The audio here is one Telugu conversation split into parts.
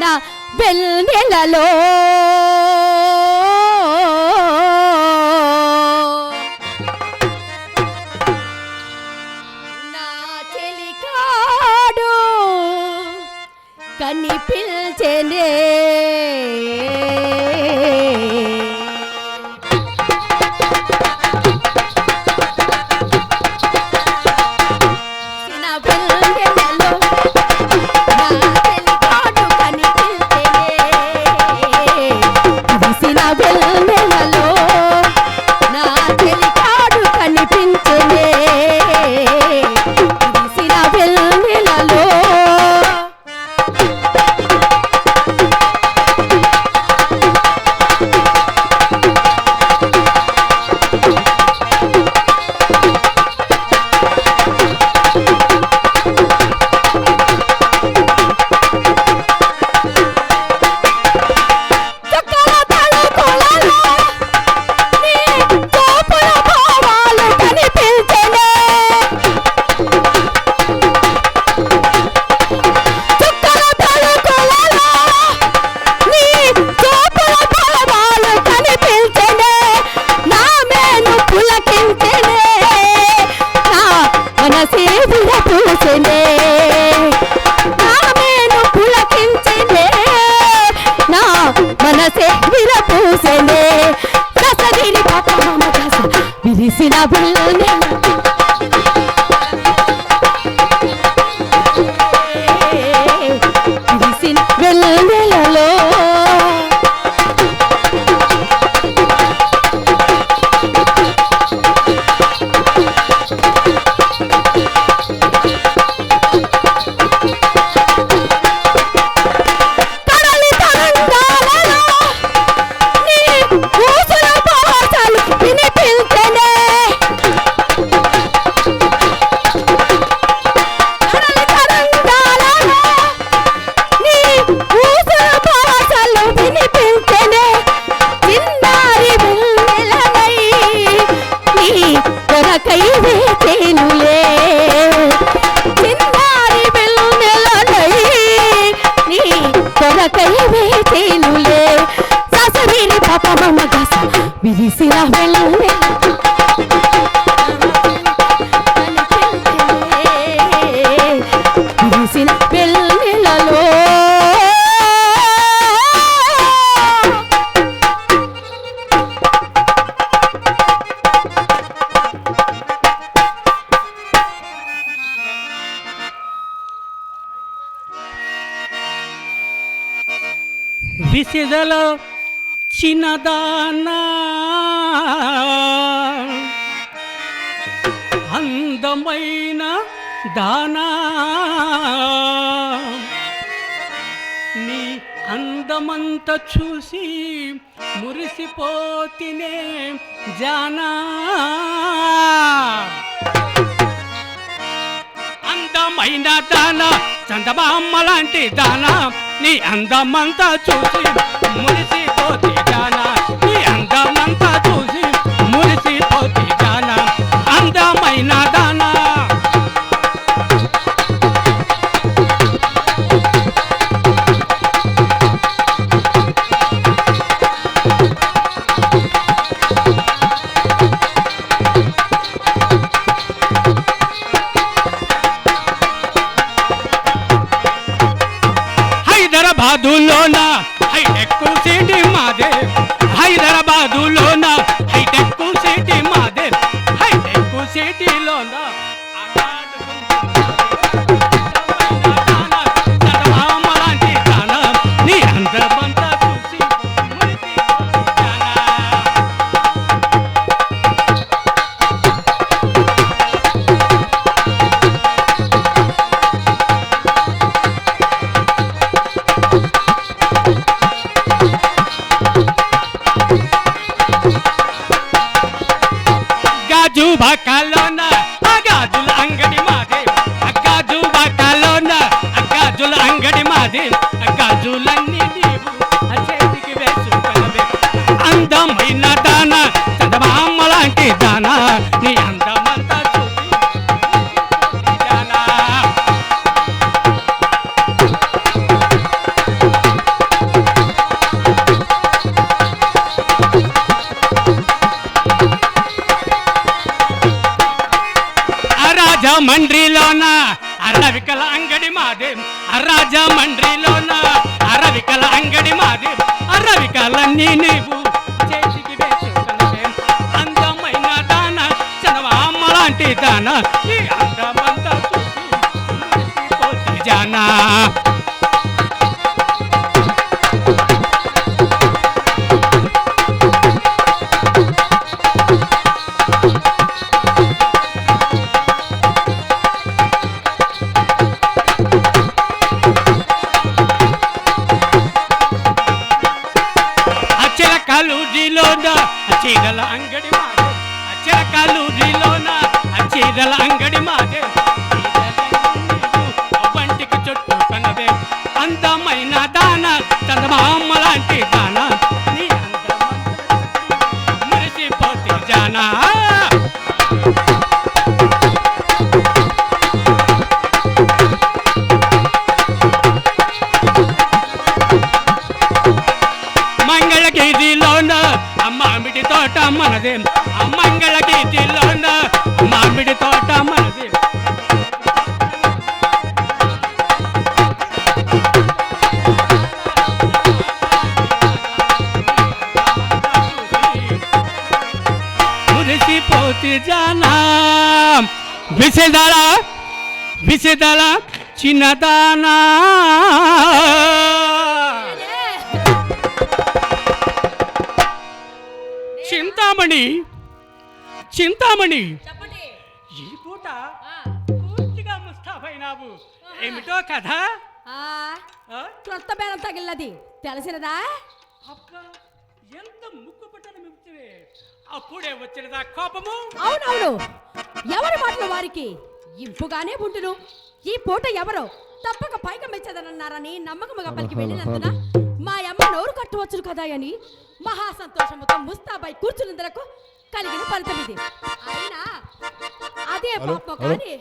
విరిసిన వెన్నెలలో నా చెలికాడు కనిపించెనే మనసే విరపూసెనే రసగిరి పాప మమ దశ విరిసిన వెన్నెలలో విరిసిన వెన్నెలలో విసిదల చిన్నదానా అందమైన దానా నీ అందమంత చూసి మురిసిపోతినే జానా అందమైన దానా చందమామ లాంటి దానా నీ అందమంతా చూసి మురిసిపోతే జానా నీ అందమంతా చూసి మురిసిపోతే జానా అందమైన దానా హైదరాబాదులోన హైటెక్ సిటీ మాదే హైదరాబాదులోన హైటెక్ సిటీ మాదే హైటెక్ సిటీలోన చందమామలాంటి దానా నీ అందమంతా చూసి గాజు బాకాలోన గాజుల అంగడి మాదే గాజు బాకాలోన గాజుల అంగడి మాదే గాజులన్నీ నీవు చేతికి వేసుకొనవే అందమైన దానా చందమామ లాంటి దానా నీ అందమంతా చూసి దానా రాజమండ్రిలోన అరవికల అంగడి మాదే రాజమండ్రిలోన అరవికల అంగడి మాదే అరవికలన్నీ నీవు చేతికి వేసుకునే అందమైన దాన చనవామ్మ లాంటి దాన ఈ అందమంతా చూసి జానా చీరల అంగడి మాదే చిరకాలూరిలోన చీరల అంగడి మాదే వంటికి చుట్టూ కనవే అందమైన దాన చందమామ లాంటి దాన నీ మురిసిపోతే జానా మంగళగిరిలోన మామిడి తోట మనదే మంగళగిరిలోన మామిడి తోట మనదే మురిసిపోతే జానా విసిదల విసిదల చిన్నదానా చింతామణి చింతామణి ఈ పూట పూర్తిగా ముస్తాబైనావు ఏమిటో కదా క్రొత్త బేరం తగిలినది తెలిసినదా అబ్బా ఎంత ముక్కు పట్టని మించివే అప్పుడే వచ్చినదా కోపము అవునవును ఎవరి మాటలు వారికి ఇంపుగానే ఉండును ఈ పూట ఎవరో తప్పక పైకి మెచ్చదనన్నారని నమ్మకముగా పలికి వెళ్ళినందున మా అమ్మ నోరు కట్టవచ్చును కదా అని మహా సంతోషముతో ముస్తాబై కూర్చున్నందులకు కలిగిన ఫలితం ఇది అయినా అదే పాపం కానీ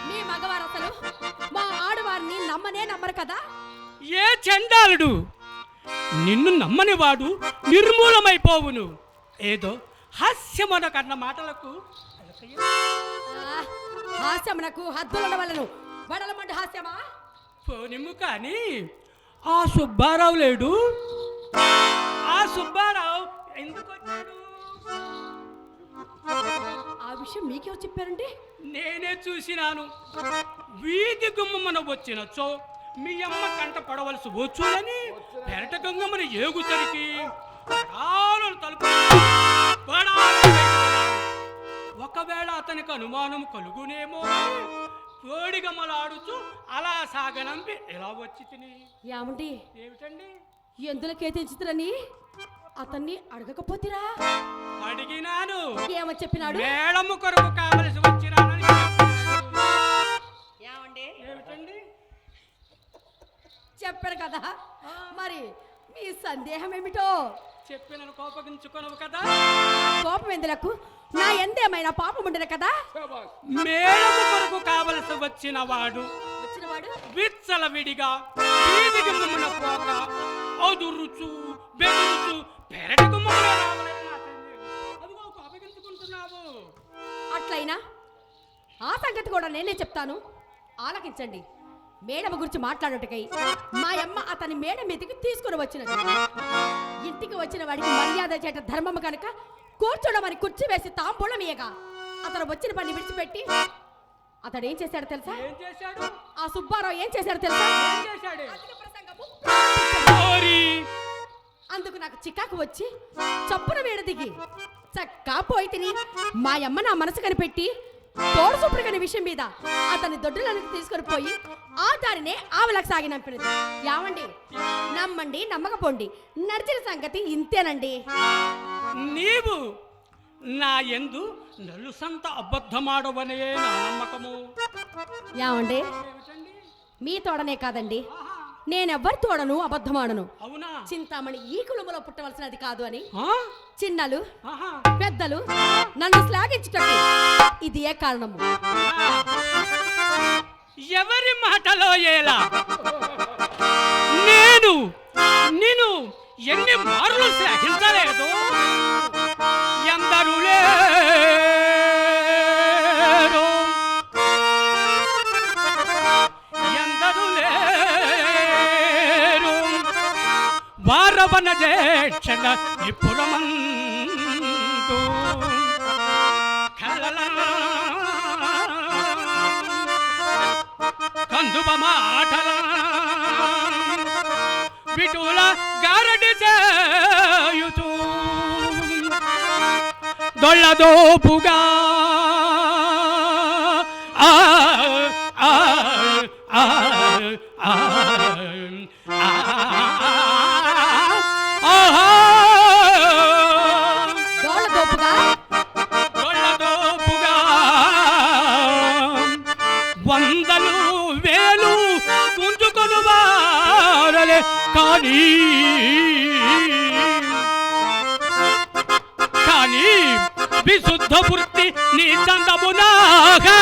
మీ మగవారు అసలు మా ఆడవారిని నమ్మనే నమ్మరు కదా ఏ చండాలుడు నిన్ను నమ్మని వాడు నిర్మూలమైపోవును ఏదో హాస్యమన కన్న మాటలకు హాస్యమునకు హద్దుల వలను వడలమంట హాస్యమా పోనిమ్ము కానీ ఆ సుబ్బారావు లేడు ఆ సుబ్బారావు ఎందుకు వచ్చాడు ఆ విషయం మీకెవరు చెప్పారండి నేనే చూసినాను వీధి గుమ్మన వచ్చినచో మీ అమ్మ కంట పడవలసి వచ్చునని పెరట గంగమ్మన ఏగుసరికి తలుపు ఒకవేళ అతనికి అనుమానం కలుగునేమో కోడిగమ్మలాడుచు అలా సాగనంపి ఎలా వచ్చి తిని ఏమండి ఏమిటండి ఎందులకే తెచ్చుతురని అతన్ని అడగకపోతిరా అడిగినాను ఏమో చెప్పినాడు మేళము కొరకు కావలసి వచ్చినానని ఏమిటండి చెప్పారు కదా మరి మీ సందేహం ఏమిటో చెప్పినను కోపగించుకొనవు కదా కోపం ఎందులకు నా ఎందేమైనా పాపం ఉండదు కదా మేళము కొరకు కావలసి వచ్చిన వాడు విచ్చల విడిగా వీధి గుమ్మమున పోక అదురుచు బెదురుచు పెరటి గుమ్మమున అదిగో కోపగించుకుంటున్నావు అట్లయినా ఆ సంగతి కూడా నేనే చెప్తాను ఆలకించండి మేడమ గురించి మాట్లాడుటకై మా అమ్మ అతని మేడ మీదకి తీసుకుని వచ్చినది ఇంటికి వచ్చిన వాడికి మర్యాద చేయట ధర్మము కనుక కూర్చోడమని కుర్చీ వేసి తాంబూలం ఇయ్యగా అతను వచ్చిన పని విడిచిపెట్టి అతడు ఏం చేశాడో తెలుసా ఆ సుబ్బారావు ఏం చేశాడో తెలుసా అందుకు నాకు చికాకు వచ్చి చప్పున వేడ దిగి చక్కా పోయి తిని మా అమ్మ నా మనసు కనిపెట్టి తోడు చూపుడు కాని విషయం మీద అతని దొడ్డులకు తీసుకొని పోయి ఆ దారినే ఆవలకు సాగినంపినది యావండి నమ్మండి నమ్మకపోండి నడిచిన సంగతి ఇంతేనండి నీవు నా యందు నలుసంత అబద్ధమాడవనే నా నమ్మకము యావండి మీ తోడనే కాదండి నేనెవ్వరి తోడను అబద్ధమాడను అవునా చింతామణి ఈ కులములో పుట్టవలసినది కాదు అని చిన్నలు పెద్దలు నన్ను శ్లాఘించుటకు ఇది ఏ కారణము ఎవరి మాటలో ఎలా నేను నిన్ను ఎన్ని మార్లు శ్లాఘించలేదు ఎందరూ లేరు నిరీక్షణ నిపురమందు కందువ మాటల విటుల గారడి చేయుచు దొళ్ళదోపుగా ఆ ఆ ఆ ఆ వందలు వేలు గుంజుకొను వారలే కానీ కానీ విశుద్ధ వృత్తి నీ చందమునాగా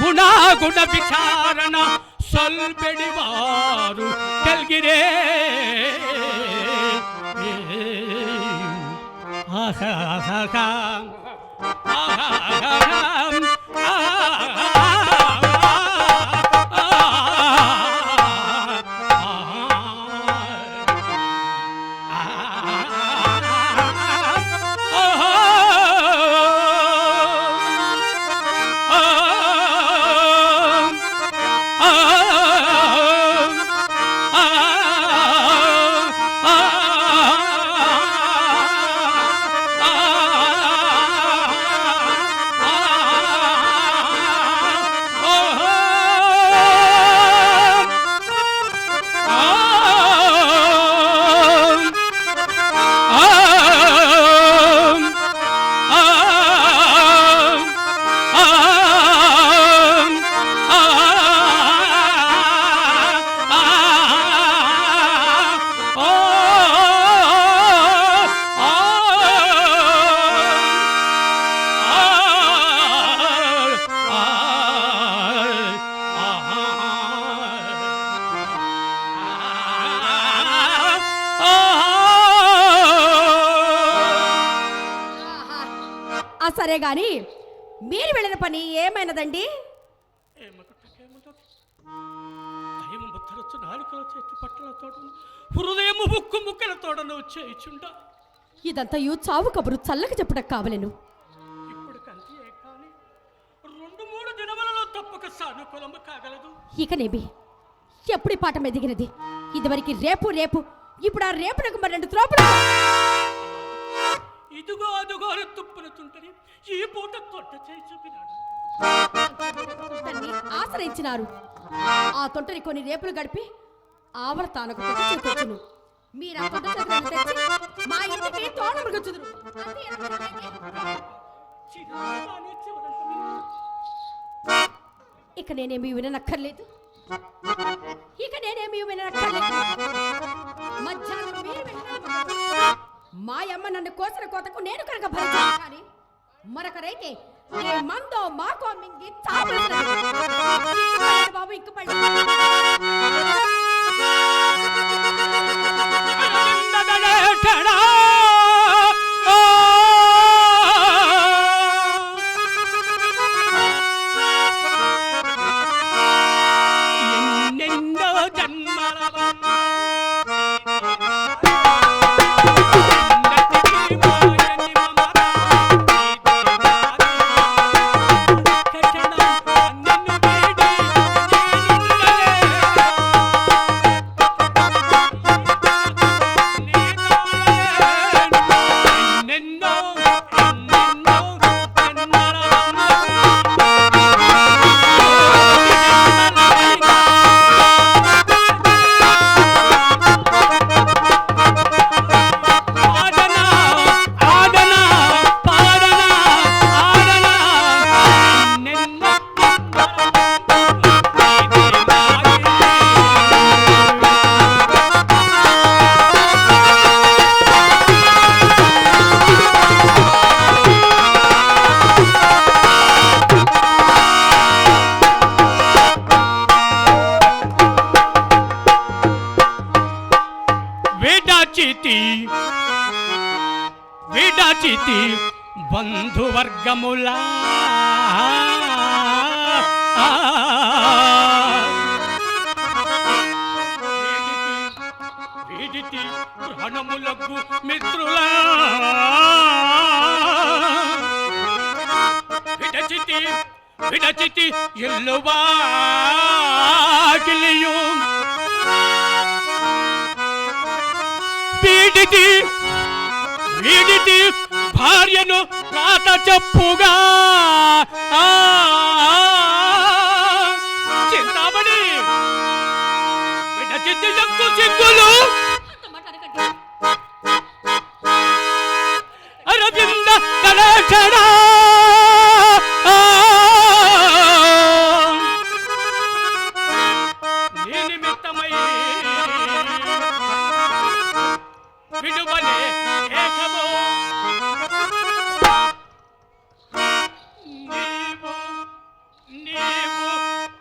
గుణాగుణ విచారణ సల్పెడివారు కలిగిరే ఆహా ఆహా సరే గాని మీరు వెళ్ళిన పని ఏమైనదండి? హృదయము ముక్కు ముక్కలతోడను చేయుచుండ ఇదంతా చావు కబురు చల్లక చెప్పుట కావలేను. ఇప్పుడు కంటి కానీ 2-3 దినములలో తప్పక సానుకూలము కాగలదు. ఇకనేమి ఎప్పుడు పాట మెదిగినది? ఇదివరకు రేపు రేపు, ఇప్పుడు ఆ రేపునకు మరి 2 త్రోపులు. ఇదిగో అదుగో తుప్పులుతుంటని ఈ పూట తొట్ట చేయి చూపినాడు. ఆశ్రయించినారు. ఆ తొంటని కొన్ని రేపులు గడిపి ఆవల తానకు తెచ్చును. మీరు ఆ తొంట చేతులను తెచ్చి మా ఇంటికి తోడముగచుదురు. ఇక నేనేమి విననక్కర్లేదు. మధ్యాహ్నం మీరు మా అమ్మ నన్ను కోసిన కోతకు నేను కనుక భరించాను. కానీ మరొకరైతే ఏ మందో మాకో మింగి బాబు ఇంక పడి ఎన్నెన్నో జన్మల విడచితి బంధువర్గములా వీడితి ప్రాణములకు మిత్రులా విడచితి ఇల్లువాకిలియు వీడితి భార్యను రాత చెప్పుగా చింతామణి విడచితి ఎక్కు సిగ్గులు అంత మాట అనకండి. అరవింద కళాక్షణ నీ నిమిత్తమై విడువలే ఏకమో నీవు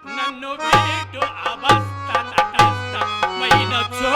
నన్ను వీడు అవస్థ తటస్థమైన చో